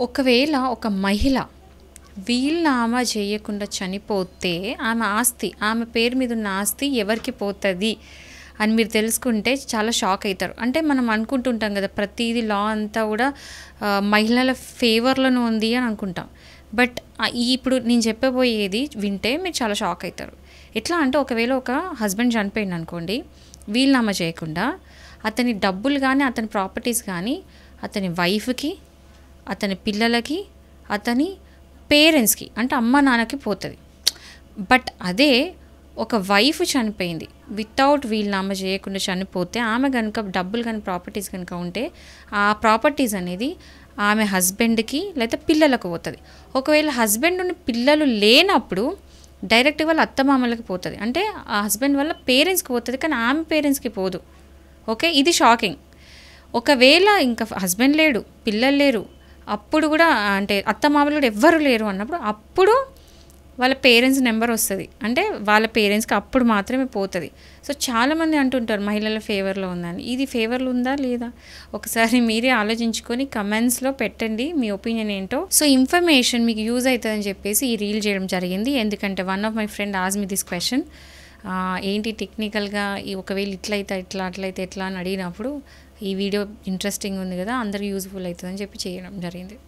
ఒకవేళ ఒక మహిళ వీలునామా చేయకుండా చనిపోతే ఆమె ఆస్తి, ఆమె పేరు మీద ఉన్న ఆస్తి ఎవరికి పోతుంది అని మీరు తెలుసుకుంటే చాలా షాక్ అవుతారు. అంటే మనం అనుకుంటుంటాం కదా, ప్రతిదీ లా అంతా కూడా మహిళల ఫేవర్లోనే ఉంది అని అనుకుంటాం. బట్ ఇప్పుడు నేను చెప్పబోయేది వింటే మీరు చాలా షాక్ అవుతారు. ఎట్లా అంటే, ఒకవేళ ఒక హస్బెండ్ చనిపోయింది అనుకోండి, వీలునామా చేయకుండా అతని డబ్బులు కానీ అతని ప్రాపర్టీస్ కానీ అతని వైఫ్కి, అతని పిల్లలకి, అతని పేరెంట్స్కి అంటే అమ్మ నాన్నకి పోతుంది. బట్ అదే ఒక వైఫ్ చనిపోయింది, వితౌట్ వీలునామా చేయకుండా చనిపోతే, ఆమె కనుక డబ్బులు కానీ ప్రాపర్టీస్ కనుక ఉంటే ఆ ప్రాపర్టీస్ అనేది ఆమె హస్బెండ్కి లేదా పిల్లలకు పోతుంది. ఒకవేళ హస్బెండ్ ఉన్న పిల్లలు లేనప్పుడు డైరెక్ట్గా వాళ్ళ అత్తమామలకి పోతుంది. అంటే ఆ హస్బెండ్ వల్ల పేరెంట్స్కి పోతుంది, కానీ ఆమె పేరెంట్స్కి పోదు. ఓకే, ఇది షాకింగ్. ఒకవేళ ఇంకా హస్బెండ్ లేడు, పిల్లలు లేరు, అప్పుడు కూడా అంటే అత్తమామలు కూడా ఎవ్వరు లేరు అన్నప్పుడు అప్పుడు వాళ్ళ పేరెంట్స్ నెంబర్ వస్తుంది. అంటే వాళ్ళ పేరెంట్స్కి అప్పుడు మాత్రమే పోతుంది. సో చాలామంది అంటుంటారు మహిళల ఫేవర్లో ఉందని. ఇది ఫేవర్లో ఉందా లేదా ఒకసారి మీరే ఆలోచించుకొని కమెంట్స్లో పెట్టండి మీ ఒపీనియన్ ఏంటో. సో ఇన్ఫర్మేషన్ మీకు యూజ్ అవుతుందని చెప్పేసి ఈ రీల్ చేయడం జరిగింది. ఎందుకంటే one of my friend asked me this question, ఏంటి టెక్నికల్గా ఒకవేళ ఇట్లయితే అట్లయితే ఎట్లా అని అడిగినప్పుడు ఈ వీడియో ఇంట్రెస్టింగ్ ఉంది కదా, అందరికి యూజ్ఫుల్ అవుతుందని చెప్పి చేయడం జరిగింది.